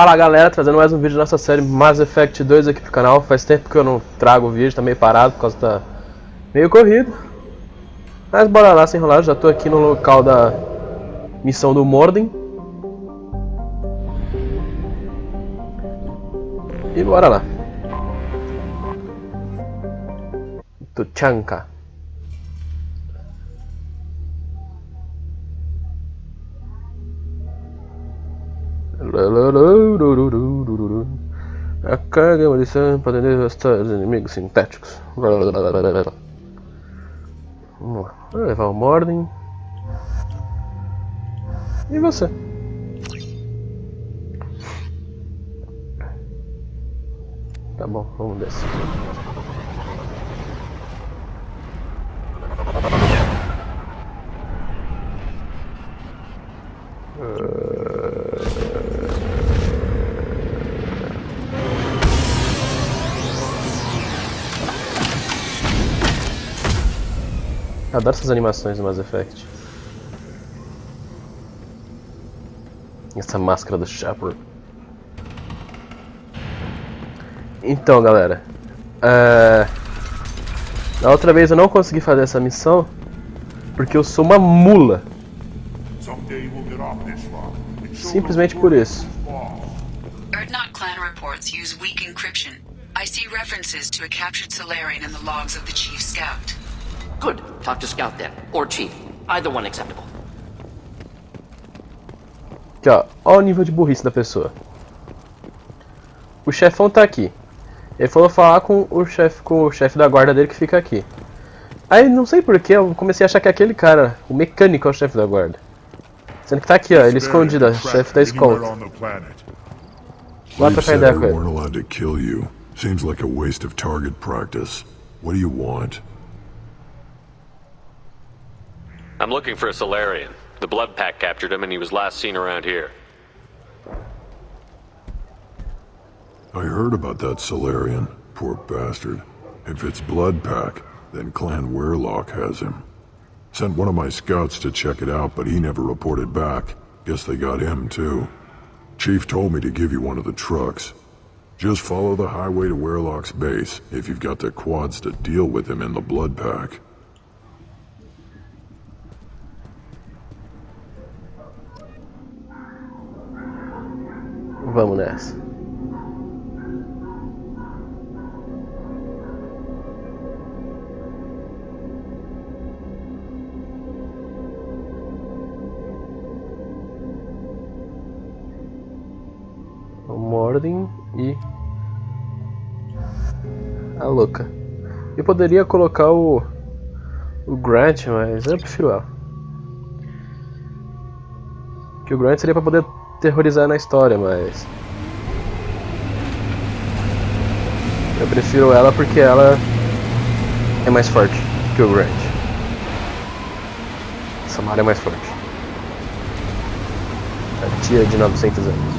Fala galera, trazendo mais um vídeo da nossa série Mass Effect 2 aqui pro canal. Faz tempo que eu não trago o vídeo, tá meio parado por causa da meio corrido. Mas bora lá sem enrolar, já tô aqui no local da missão do Morden. E bora lá. Tuchanka. A carga e a munição para devastar os inimigos sintéticos. Vamos lá. Vou levar o Morden. E você? Tá bom, vamos descer. Adoro essas animações do Mass Effect. Essa máscara do Shepard. Então galera, da outra vez eu não consegui fazer essa missão porque eu sou uma mula. Simplesmente por isso. Clan reports use weak encryption. I see references to a captured Solarian in the logs of the Chief Scout. Good. Talk to Scout then. Or Chief. Either one acceptable. Aqui ó, olha o nível de burrice da pessoa. O chefão tá aqui. Ele falou falar com o chefe da guarda dele que fica aqui. Aí não sei porquê, eu comecei a achar que aquele cara, o mecânico, é o chefe da guarda. Sendo que tá aqui ó, ele escondido, ó, chefe da escolta. Lá trocar ideia com ele. Seems like a waste of target practice. What do you want? I'm looking for a Solarian. The Blood Pack captured him and he was last seen around here. I heard about that Solarian. Poor bastard. If it's Blood Pack, then Clan Weirlock has him. Sent one of my scouts to check it out, but he never reported back. Guess they got him too. Chief told me to give you one of the trucks. Just follow the highway to Weirlock's base if you've got the quads to deal with him in the Blood Pack. Vamos nessa. O Morden e a louca. Eu poderia colocar o Grant, mas eu prefiro ela. Que o Grant seria pra poder terrorizar na história, mas eu prefiro ela porque ela é mais forte que o Grant. Samara é mais forte. A tia de 900 anos.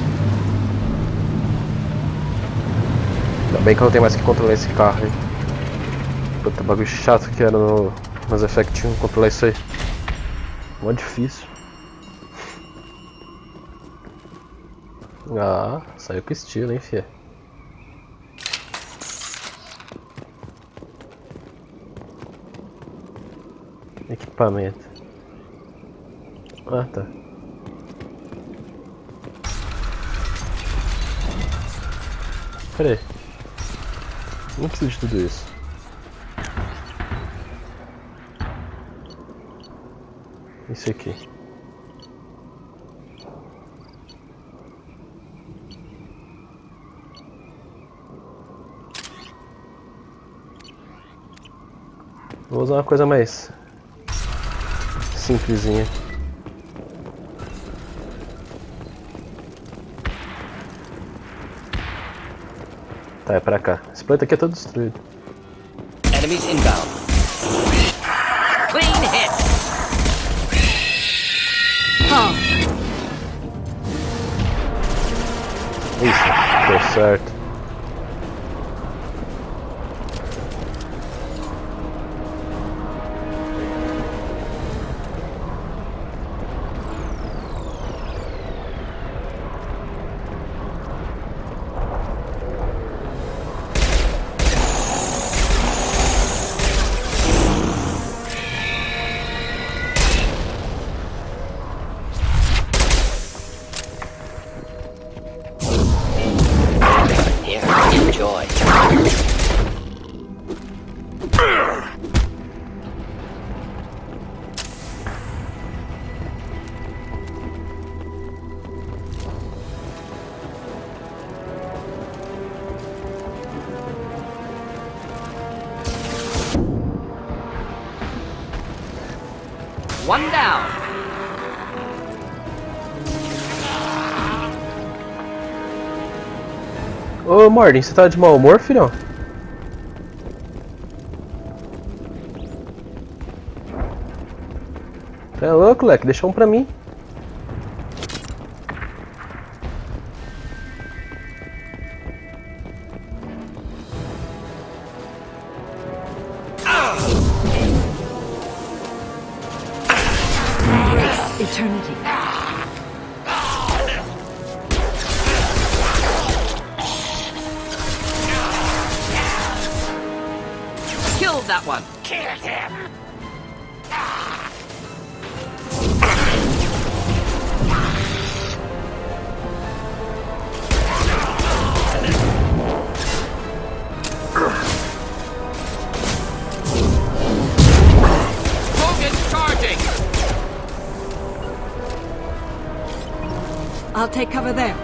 Ainda bem que eu não tenho mais que controlar esse carro aí. Puta, bagulho chato que era no Mass Effect 1 controlar isso aí. Mó difícil. Ah, saiu com estilo, hein, fia? Equipamento. Ah, tá. Pera aí. Não preciso de tudo isso. Isso aqui. Vou usar uma coisa mais simplesinha. Tá, é pra cá. Esse planeta aqui é todo destruído. Enemies inbound. Clean hit. Isso, deu certo. One down. Ô, Mordin, você tá de mau humor, filhão? Você é louco, leque? Deixa um pra mim. Eternity. Killed that one. Hogan's charging. I'll take cover there.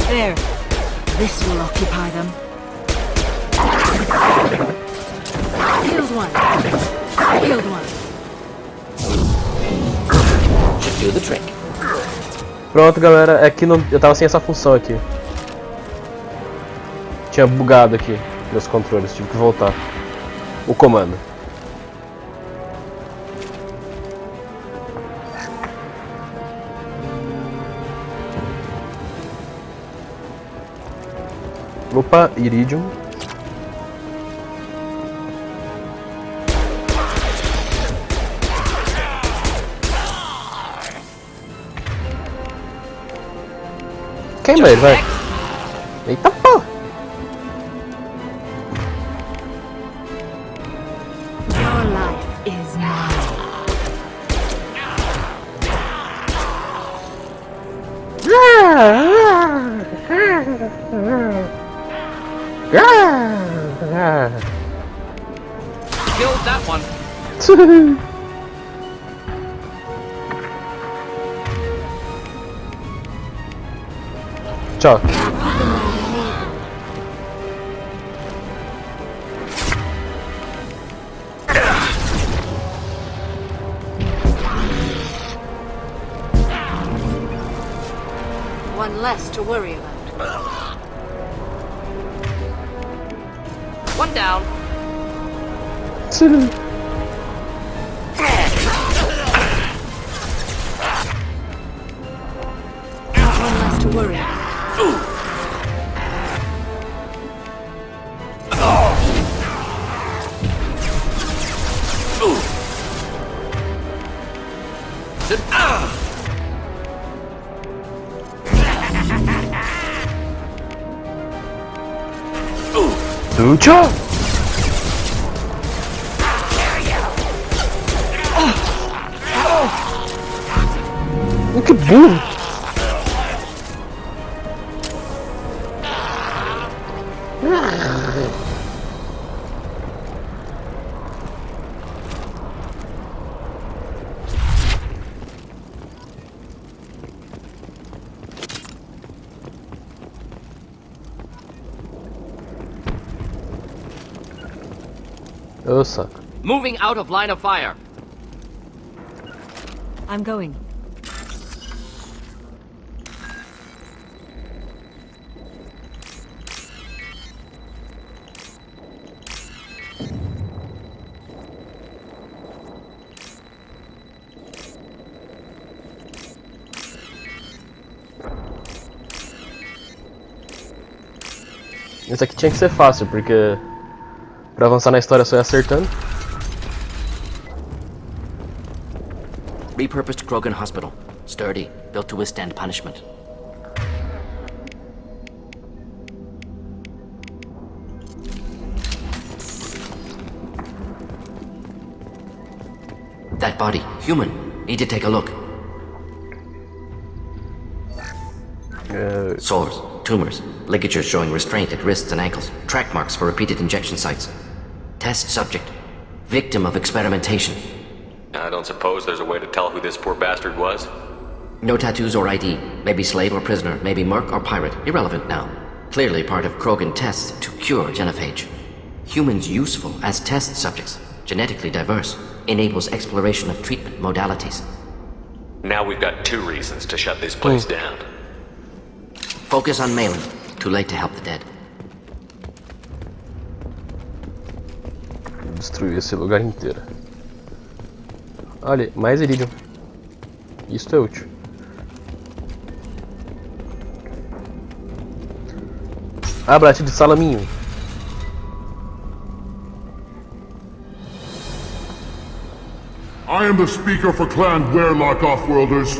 There. This will occupy them. Killed one. Killed one. Should do the trick. Pronto, galera. É que não... eu tava sem essa função aqui. Tinha bugado aqui meus controles. Tive que voltar. O comando. Opa, Iridium. Queima ele, vai. Eita porra! Your life is mine. Killed that one. Tchau. One less to worry about. One down. One less to worry about. Doutor! Que burro! Ô, saco. Moving out of line of fire. I'm going. Esse aqui tinha que ser fácil, porque pra avançar na história só ia acertando. Repurposed Krogan Hospital. Sturdy, built to withstand punishment. That body, human. Need to take a look. Sores, tumors, ligatures showing restraint at wrists and ankles, track marks for repeated injection sites. Test subject. Victim of experimentation. I don't suppose there's a way to tell who this poor bastard was? No tattoos or ID. Maybe slave or prisoner, maybe merc or pirate. Irrelevant now. Clearly part of Krogan tests to cure genophage. Humans useful as test subjects. Genetically diverse. Enables exploration of treatment modalities. Now we've got 2 reasons to shut this place down. Focus on Malin. Too late to help the dead. Destruir esse lugar inteiro. Olha, mais iridium. Isso é útil. Abrate de salaminho. I am the speaker for Clan Werlock, Offworlders.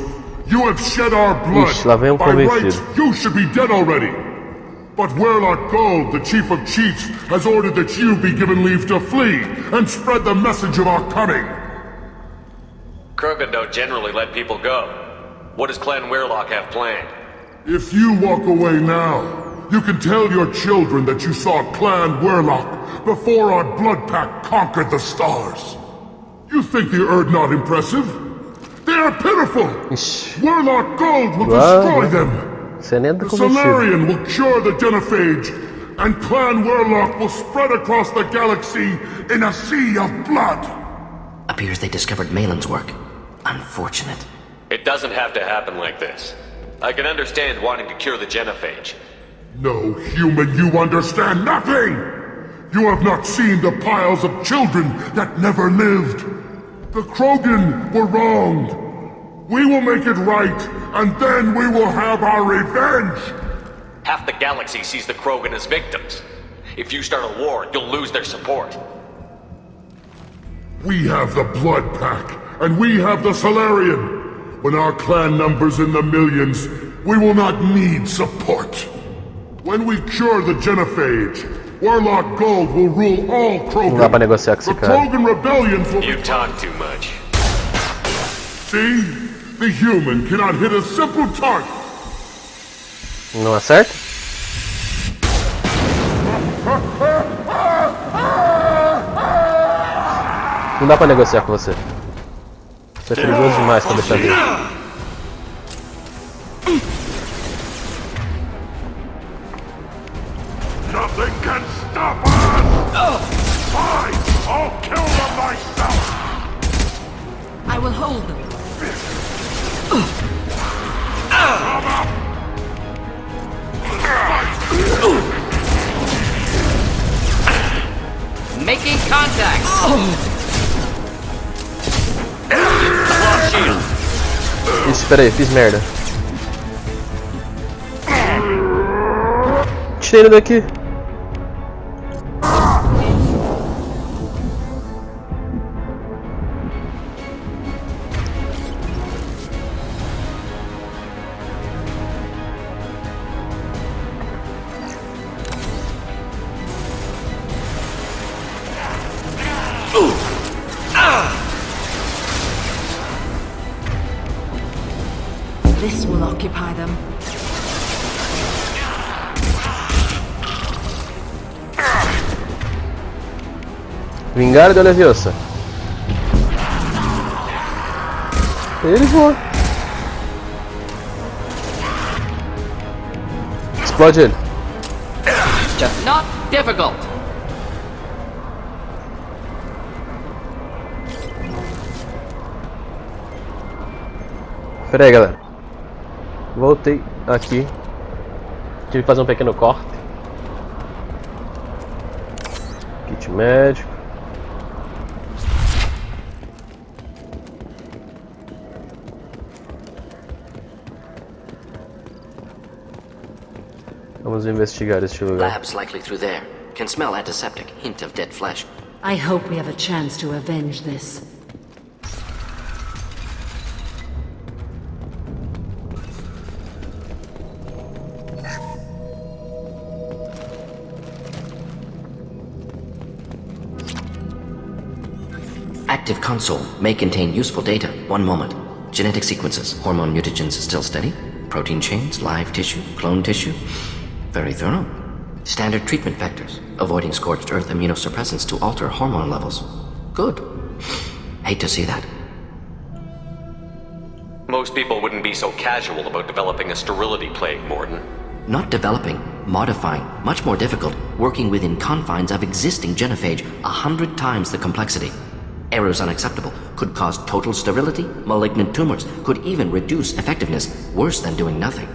You have shed our blood. Ixi, lá vem um By convencido. rights, you should be dead already. But Werlock Gold, the Chief of Chiefs, has ordered that you be given leave to flee and spread the message of our coming. Krogan don't generally let people go. What does Clan Werlock have planned? If you walk away now, you can tell your children that you saw Clan Werlock before our blood pact conquered the stars. You think the Erd not impressive? They are pitiful! Ixi, Werlock Gold will Uau. destroy them! você nem tá The convencido. Solarian will cure the genophage, and Clan Werlock will spread across the galaxy in a sea of blood! Appears they discovered Malin's work. Unfortunate. It doesn't have to happen like this. I can understand wanting to cure the genophage. No human, you understand nothing! You have not seen the piles of children that never lived. The Krogan were wronged. We will make it right, and then we will have our revenge! Half the galaxy sees the Krogan as victims. If you start a war, you'll lose their support. We have the Blood Pack, and we have the Solarian. When our clan numbers in the millions, we will not need support. When we cure the genophage, Warlock Gold will rule all Krogan. Não dá pra negociar com esse The cara. Krogan rebellions will You talk too much. See? The human cannot hit a simple target. Não acerta? Não dá pra negociar com você. Você é perigoso demais pra deixar vir. Nothing can stop us! Fine! I'll kill them myself! I will hold them. Making contact! Ixi, pera aí, fiz merda. Tirei ele daqui. This will occupy them. Vingar da Leviosa. Ele voa. Explode ele. Just not difficult. Pera aí, galera. Voltei aqui. Tive que fazer um pequeno corte. Kit médico. Vamos investigar este lugar. Labs likely through there. Can smell antiseptic. Hint of dead flesh. I hope we have a chance to avenge this. Active console may contain useful data. One moment. Genetic sequences. Hormone mutagens still steady. Protein chains, live tissue, clone tissue. Very thorough. Standard treatment vectors. Avoiding scorched earth immunosuppressants to alter hormone levels. Good. Hate to see that. Most people wouldn't be so casual about developing a sterility plague, Morden. Not developing, modifying, much more difficult, working within confines of existing genophage, 100 times the complexity. Errors unacceptable, could cause total sterility, malignant tumors, could even reduce effectiveness, worse than doing nothing.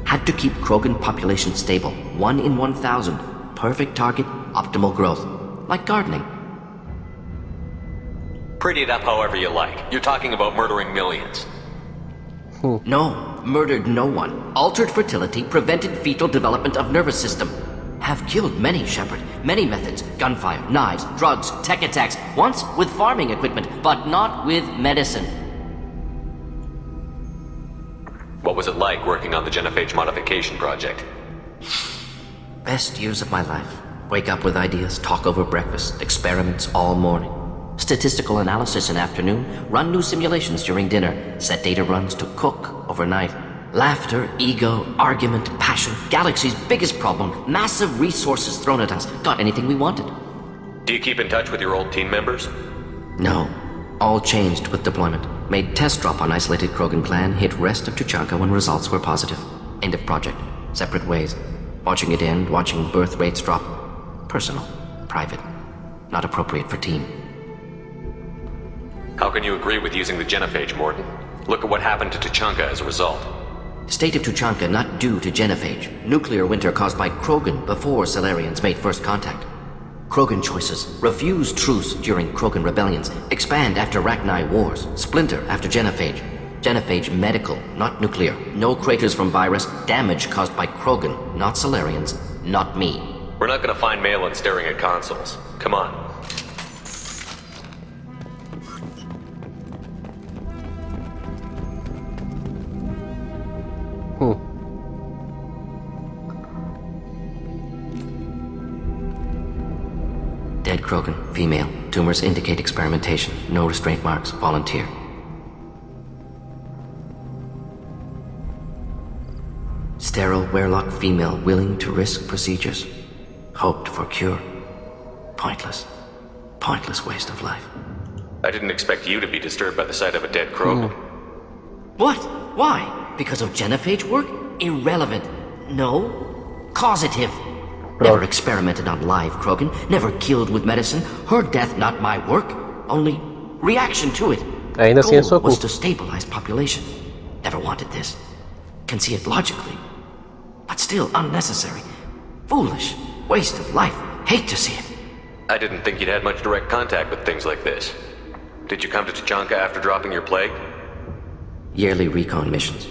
Had to keep Krogan population stable, 1 in 1,000, perfect target, optimal growth. Like gardening. Pretty it up however you like. You're talking about murdering millions. No, murdered no one. Altered fertility, prevented fetal development of nervous system. Have killed many, Shepard. Many methods. Gunfire, knives, drugs, tech attacks. Once with farming equipment, but not with medicine. What was it like working on the genophage modification project? Best years of my life. Wake up with ideas, talk over breakfast, experiments all morning. Statistical analysis in afternoon, run new simulations during dinner, set data runs to cook overnight. Laughter, ego, argument, passion, Galaxy's biggest problem, massive resources thrown at us. Got anything we wanted. Do you keep in touch with your old team members? No. All changed with deployment. Made test drop on isolated Krogan plan, hit rest of Tuchanka when results were positive. End of project. Separate ways. Watching it end, watching birth rates drop. Personal. Private. Not appropriate for team. How can you agree with using the genophage, Morden? Look at what happened to Tuchanka as a result. State of Tuchanka not due to genophage. Nuclear winter caused by Krogan before Salarians made first contact. Krogan choices. Refuse truce during Krogan rebellions. Expand after Rachni wars. Splinter after genophage. Genophage medical, not nuclear. No craters from virus. Damage caused by Krogan, not Salarians, not me. We're not gonna find Malin staring at consoles. Come on. Dead Krogan, female. Tumors indicate experimentation. No restraint marks. Volunteer. Sterile Werelock female willing to risk procedures. Hoped for cure. Pointless. Pointless waste of life. I didn't expect you to be disturbed by the sight of a dead Krogan. What? Why? Because of genophage work? Irrelevant. No. Causative. Never experimented on live Krogan. Never killed with medicine. Her death not my work. Only reaction to it. Ainda assim é sua Goal was culpa. to stabilize population. Never wanted this. Can see it logically. But still unnecessary. Foolish. Waste of life. Hate to see it. I didn't think you'd had much direct contact with things like this. Did you come to Tuchanka after dropping your plague? Yearly recon missions.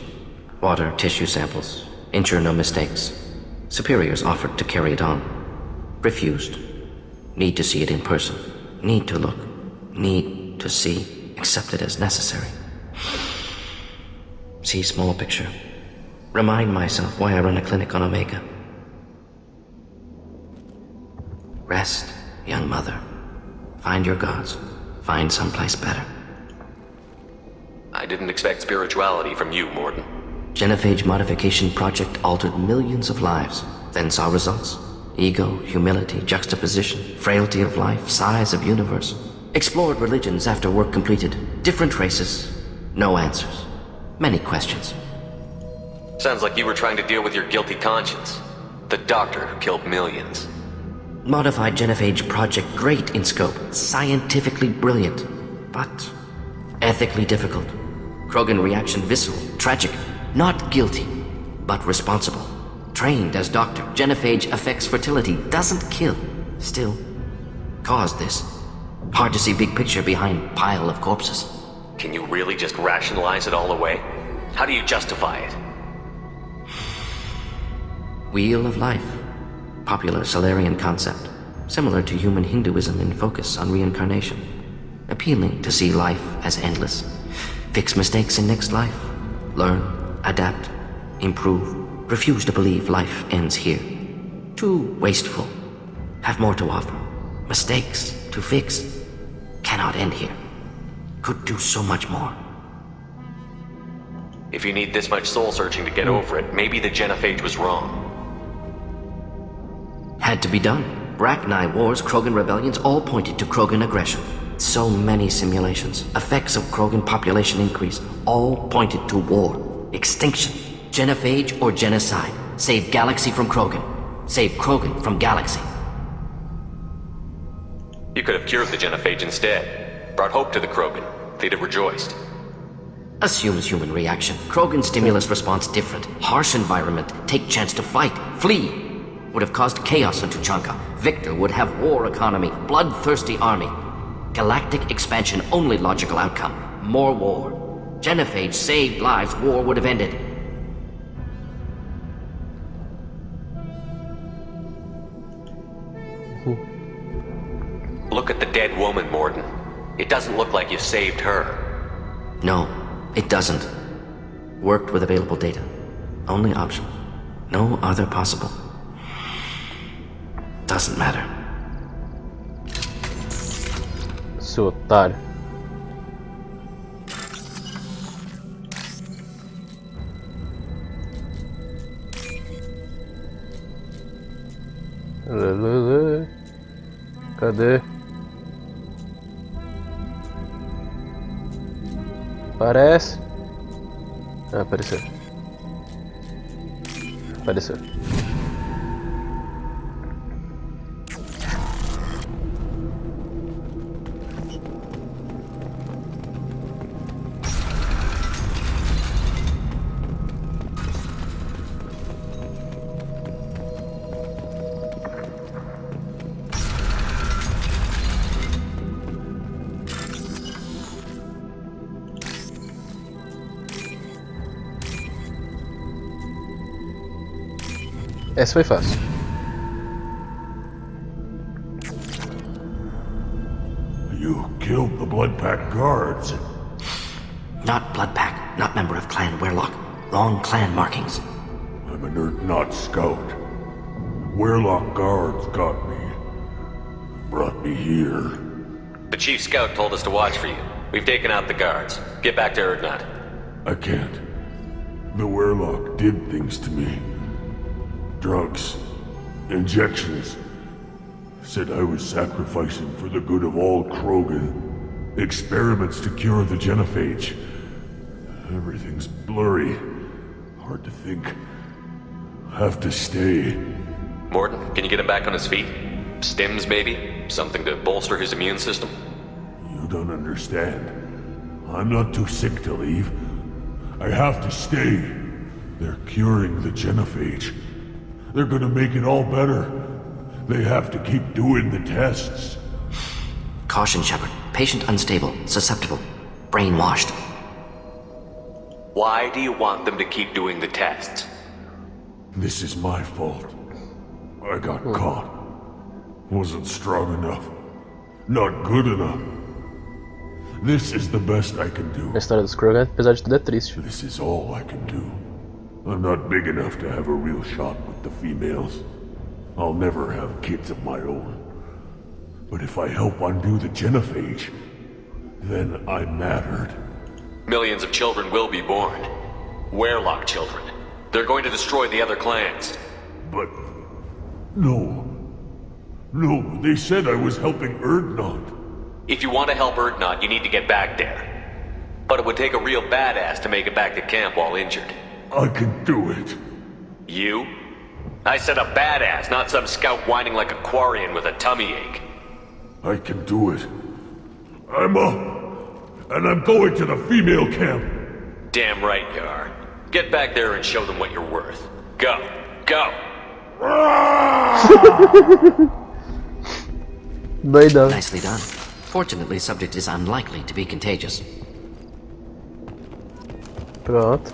Water, tissue samples. Ensure no mistakes. Superiors offered to carry it on. Refused. Need to see it in person. Need to look. Need to see. Accept it as necessary. See small picture. Remind myself why I run a clinic on Omega. Rest, young mother. Find your gods. Find someplace better. I didn't expect spirituality from you, Morden. Genophage modification project altered millions of lives, then saw results. Ego, humility, juxtaposition, frailty of life, size of universe. Explored religions after work completed. Different races. No answers. Many questions. Sounds like you were trying to deal with your guilty conscience. The doctor who killed millions. Modified genophage project great in scope, scientifically brilliant, but ethically difficult. Krogan reaction visceral, tragic. Not guilty, but responsible. Trained as doctor, genophage affects fertility, doesn't kill. Still, caused this. Hard to see big picture behind pile of corpses. Can you really just rationalize it all away? How do you justify it? Wheel of life. Popular Salarian concept. Similar to human Hinduism in focus on reincarnation. Appealing to see life as endless. Fix mistakes in next life. Learn. Adapt, improve, refuse to believe life ends here. Too wasteful. Have more to offer. Mistakes to fix. Cannot end here. Could do so much more. If you need this much soul searching to get over it, maybe the genophage was wrong. Had to be done. Rachni wars, Krogan rebellions all pointed to Krogan aggression. So many simulations, effects of Krogan population increase, all pointed to war, extinction, genophage or genocide. Save galaxy from Krogan. Save Krogan from galaxy. You could have cured the genophage instead. Brought hope to the Krogan. They'd have rejoiced. Assumes human reaction. Krogan stimulus response different. Harsh environment. Take chance to fight. Flee. Would have caused chaos on Tuchanka. Victor would have war economy. Bloodthirsty army. Galactic expansion only logical outcome. More war. Genophage saved lives. War would have ended. Look at the dead woman, Morden. It doesn't look like you saved her. No, it doesn't. Worked with available data. Only option. No other possible. Doesn't matter. Seu otário. Cadê? Parece. Ah, apareceu. Apareceu. Essa foi fácil. You killed the Blood Pack guards. Not Blood Pack, not member of Clan Werlock. Wrong clan markings. I'm an Earth-Not scout. Werlock guards got me. Brought me here. The chief scout told us to watch for you. We've taken out the guards. Get back to Erdnot. I can't. The Werlock did things to me. Drugs. Injections. Said I was sacrificing for the good of all Krogan. Experiments to cure the genophage. Everything's blurry. Hard to think. Have to stay. Morden, can you get him back on his feet? Stims, maybe? Something to bolster his immune system? You don't understand. I'm not too sick to leave. I have to stay. They're curing the genophage. They're gonna make it all better. They have to keep doing the tests. Caution, Shepard. Patient unstable, susceptible, brainwashed. Why do you want them to keep doing the tests? This is my fault. I got caught. Wasn't strong enough. Not good enough. This is the best I can do. A história dos Krogan, apesar de tudo, é triste. This is all I can do. I'm not big enough to have a real shot with the females. I'll never have kids of my own. But if I help undo the genophage, then I mattered. Millions of children will be born. Werlock children. They're going to destroy the other clans. But... no. No, they said I was helping Erdnot. If you want to help Erdnot, you need to get back there. But it would take a real badass to make it back to camp while injured. I can do it. You? I said a badass, not some scout whining like a Quarian with a tummy ache. I can do it. I'm up. And I'm going to the female camp. Damn right you are. Get back there and show them what you're worth. Go. Go. Doidão. Nicely done. Fortunately, subject is unlikely to be contagious. Pronto.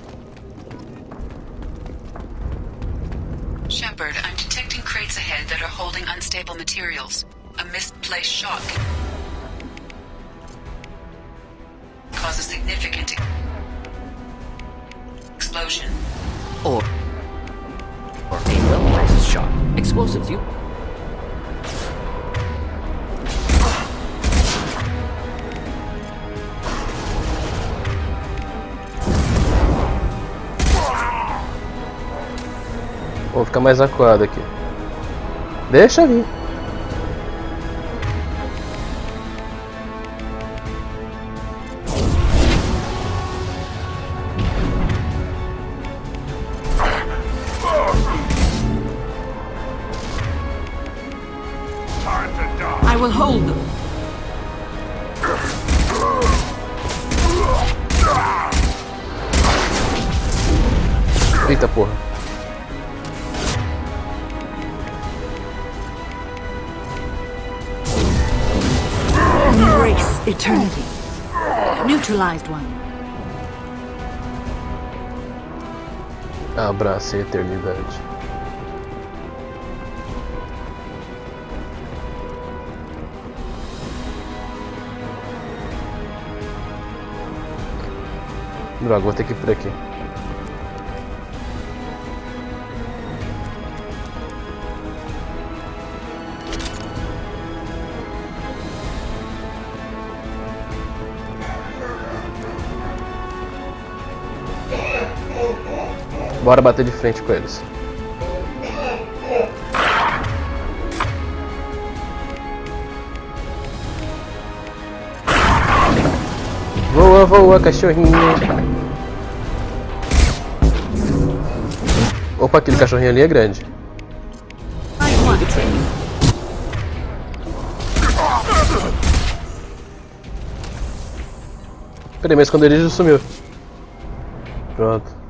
Shepard, I'm detecting crates ahead that are holding unstable materials. A misplaced shock cause a significant explosion. Or a well-placed shot. Explosives, you... Vou ficar mais acuado aqui. Deixa vir. Eita porra. Embrace eternity. Neutralized one. Abrace a eternidade. Droga, vou ter que ir por aqui. Bora bater de frente com eles. Voa, voa, cachorrinho. Opa, aquele cachorrinho ali é grande. Peraí, mas quando ele já sumiu. Pronto.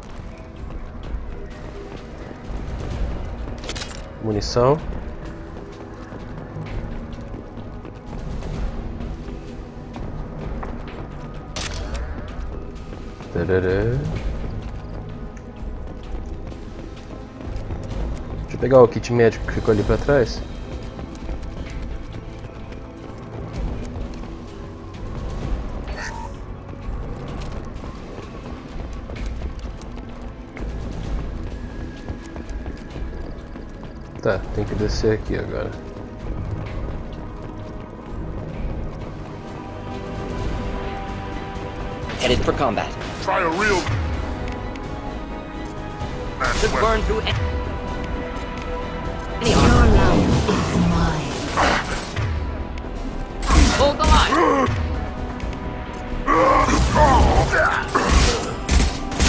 Munição. Tarará. Deixa eu pegar o kit médico que ficou ali pra trás. Tá, tem que descer aqui agora. Headed for combat. Try a real... Should burn through any Your life is mine. Hold the line.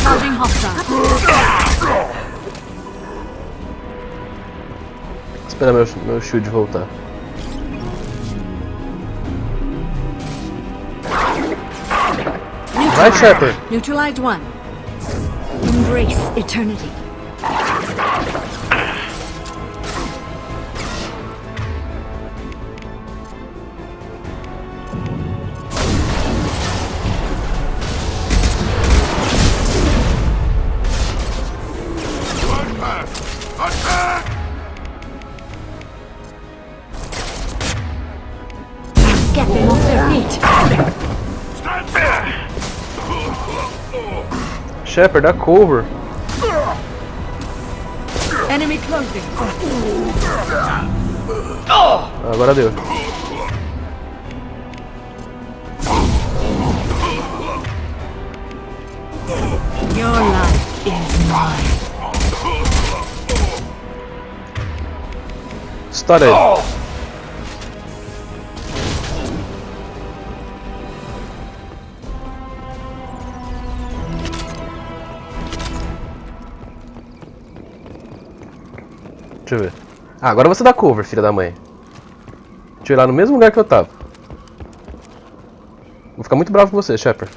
Charging hostile. Espera meu shield voltar. Vai, Shepard! Neutralized one. Embrace eternity. Get them off their feet. Shepard, dá cover! Enemy closing. Agora deu. Your life is mine. Estoura ele. Deixa eu ver. Ah, agora você dá cover, filha da mãe. Deixa eu ir lá no mesmo lugar que eu tava. Vou ficar muito bravo com você, Shepard.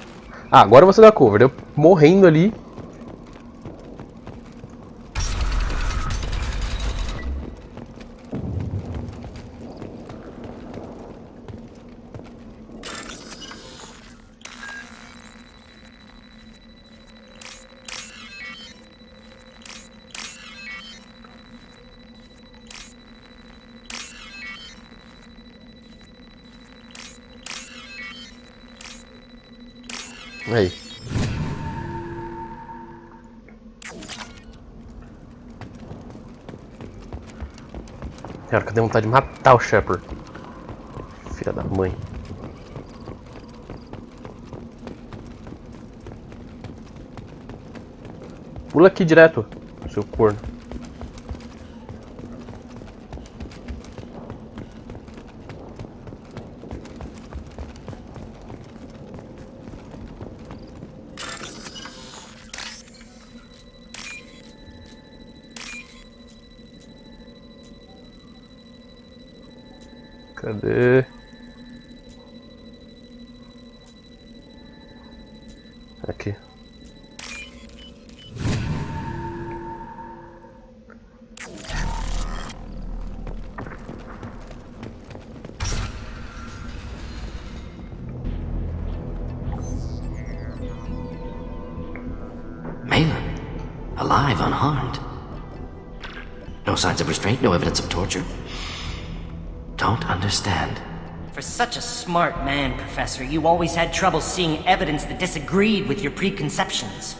Ah, agora você dá cover. Eu morrendo ali. Aí. Cara, que eu tenho vontade de matar o Shepard. Filha da mãe. Pula aqui direto, seu corno. Cadê? Aqui. alive, unharmed. No signs of restraint, no evidence of torture. Don't understand. For such a smart man, Professor, you always had trouble seeing evidence that disagreed with your preconceptions.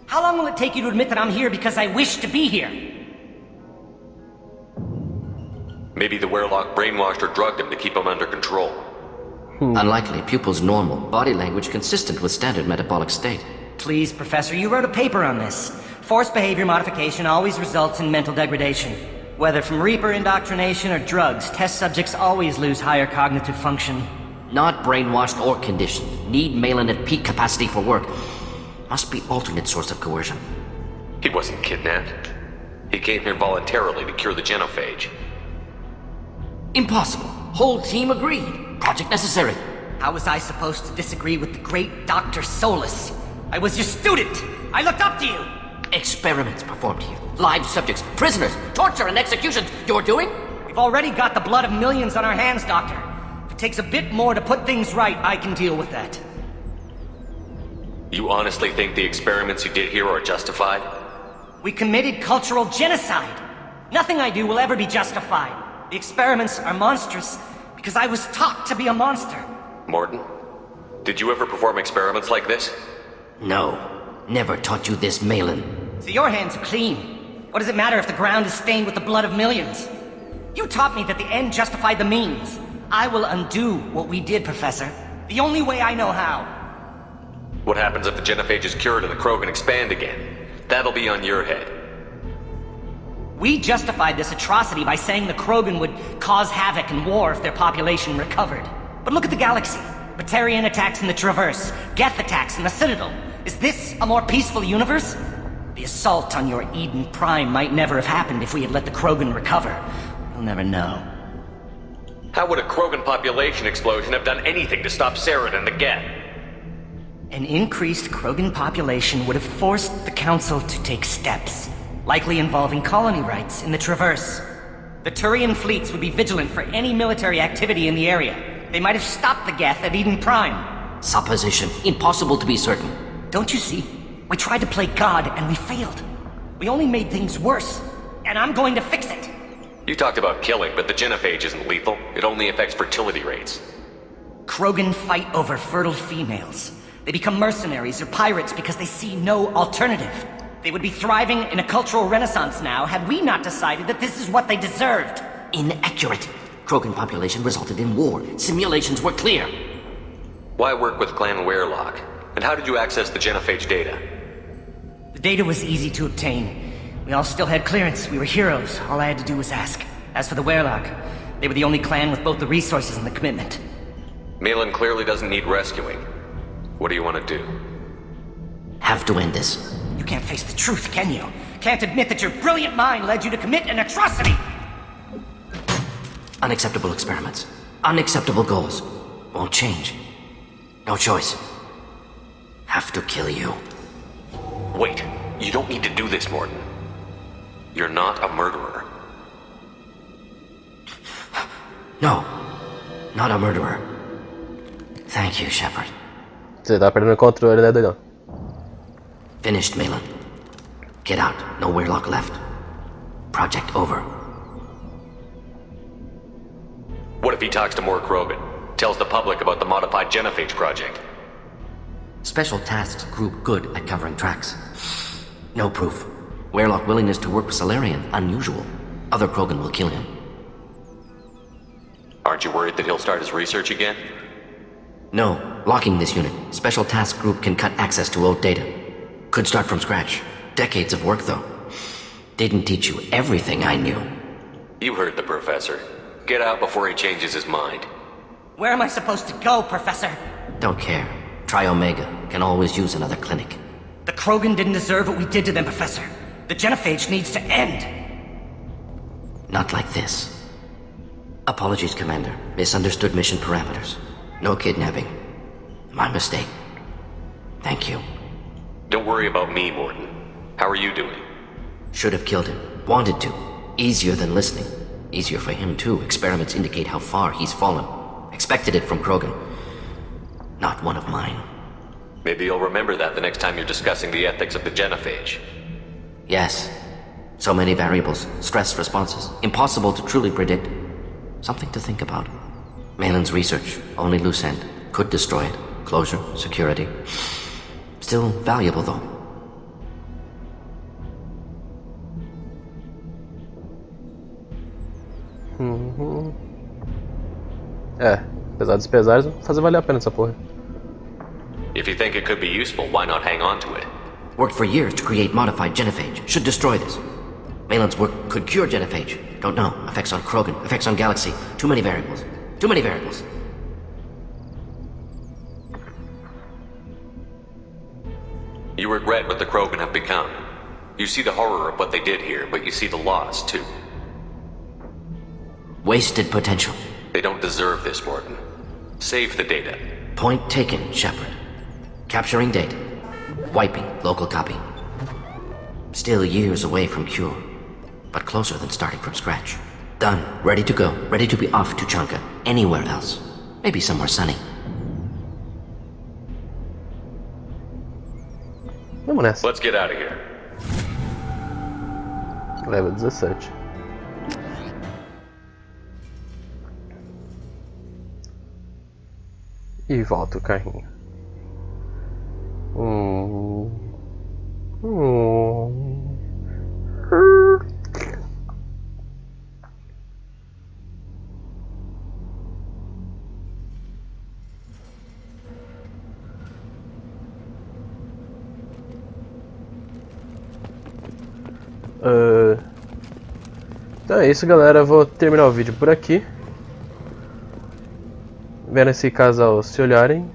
How long will it take you to admit that I'm here because I wish to be here? Maybe the Werlock brainwashed or drugged him to keep him under control. Unlikely. Pupil's normal. Body language consistent with standard metabolic state. Please, Professor, you wrote a paper on this. Forced behavior modification always results in mental degradation. Whether from Reaper indoctrination or drugs, test subjects always lose higher cognitive function. Not brainwashed or conditioned. Need Malin at peak capacity for work. Must be alternate source of coercion. He wasn't kidnapped. He came here voluntarily to cure the genophage. Impossible. Whole team agreed. Project necessary. How was I supposed to disagree with the great Dr. Solus? I was your student! I looked up to you! Experiments performed here. Live subjects, prisoners, torture and executions. You're doing? We've already got the blood of millions on our hands, Doctor. If it takes a bit more to put things right, I can deal with that. You honestly think the experiments you did here are justified? We committed cultural genocide. Nothing I do will ever be justified. The experiments are monstrous because I was taught to be a monster. Morton, did you ever perform experiments like this? No. Never taught you this, Malin. So your hands are clean. What does it matter if the ground is stained with the blood of millions? You taught me that the end justified the means. I will undo what we did, Professor. The only way I know how. What happens if the genophage is cured and the Krogan expand again? That'll be on your head. We justified this atrocity by saying the Krogan would cause havoc and war if their population recovered. But look at the galaxy. Batarian attacks in the Traverse, Geth attacks in the Citadel. Is this a more peaceful universe? The assault on your Eden Prime might never have happened if we had let the Krogan recover. We'll never know. How would a Krogan population explosion have done anything to stop Saren and the Geth? An increased Krogan population would have forced the Council to take steps, likely involving colony rights in the Traverse. The Turian fleets would be vigilant for any military activity in the area. They might have stopped the Geth at Eden Prime. Supposition. Impossible to be certain. Don't you see? We tried to play God and we failed. We only made things worse, and I'm going to fix it. You talked about killing, but the genophage isn't lethal. It only affects fertility rates. Krogan fight over fertile females. They become mercenaries or pirates because they see no alternative. They would be thriving in a cultural renaissance now had we not decided that this is what they deserved. Inaccurate. Krogan population resulted in war. Simulations were clear. Why work with Clan Werlock? And how did you access the genophage data? The data was easy to obtain. We all still had clearance. We were heroes. All I had to do was ask. As for the Werlock, they were the only clan with both the resources and the commitment. Malin clearly doesn't need rescuing. What do you want to do? Have to end this. You can't face the truth, can you? Can't admit that your brilliant mind led you to commit an atrocity! Unacceptable experiments. Unacceptable goals. Won't change. No choice. Have to kill you. Wait, you don't need to do this, Morton. You're not a murderer. No. Not a murderer. Thank you, Shepard. Você tá perdendo o controle, né, doidão? Finished, Malin. Get out. No Werlock left. Project over. What if he talks to more Krogan? Tells the public about the modified genophage project? Special tasks group good at covering tracks. No proof. Werlock willingness to work with Salarian, unusual. Other Krogan will kill him. Aren't you worried that he'll start his research again? No. Locking this unit. Special task group can cut access to old data. Could start from scratch. Decades of work, though. Didn't teach you everything I knew. You heard the professor. Get out before he changes his mind. Where am I supposed to go, Professor? Don't care. Try Omega. Can always use another clinic. The Krogan didn't deserve what we did to them, Professor. The genophage needs to end. Not like this. Apologies, Commander. Misunderstood mission parameters. No kidnapping. My mistake. Thank you. Don't worry about me, Morton. How are you doing? Should have killed him. Wanted to. Easier than listening. Easier for him, too. Experiments indicate how far he's fallen. Expected it from Krogan. Not one of mine. Maybe you'll remember that the next time you're discussing the ethics of the genophage. Yes. So many variables, stress responses, impossible to truly predict. Something to think about. Malin's research, only loose end, could destroy it. Closure, security. Still valuable though. É, apesar dos pesares, vou fazer valer a pena essa porra. If you think it could be useful, why not hang on to it? Worked for years to create modified genophage. Should destroy this. Malin's work could cure genophage. Don't know. Effects on Krogan, effects on Galaxy. Too many variables. Too many variables. You regret what the Krogan have become. You see the horror of what they did here, but you see the loss, too. Wasted potential. They don't deserve this, Warden. Save the data. Point taken, Shepard. Capturing data. Wiping local copy. Still years away from cure, but closer than starting from scratch. Done. Ready to go. Ready to be off to Chanka. Anywhere else. Maybe somewhere sunny. Vamos nessa. Let's get out of here. Level 17. E volta o carrinho. Então é isso, galera. Eu vou terminar o vídeo por aqui. Vendo esse casal se olharem.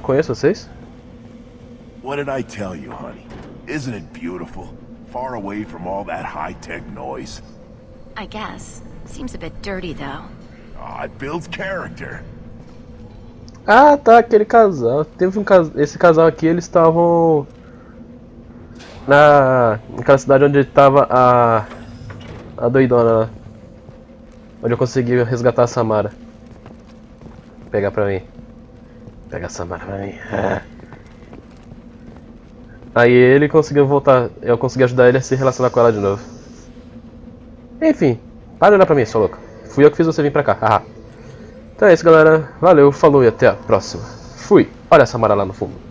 Conheço vocês? What did I tell you, honey? Isn't it beautiful? Far away from all that high-tech noise. I guess. Seems a bit dirty, though. Oh, it builds character. Ah, tá, aquele casal. Teve esse casal aqui, eles estavam naquela cidade onde estava a doidona lá. Onde eu consegui resgatar a Samara. Pegar pra mim. Pega a Samara pra mim. Aí ele conseguiu voltar. Eu consegui ajudar ele a se relacionar com ela de novo. Enfim, para de olhar pra mim, sua louca. Fui eu que fiz você vir pra cá. Haha. Então é isso, galera. Valeu, falou e até a próxima. Fui. Olha a Samara lá no fundo.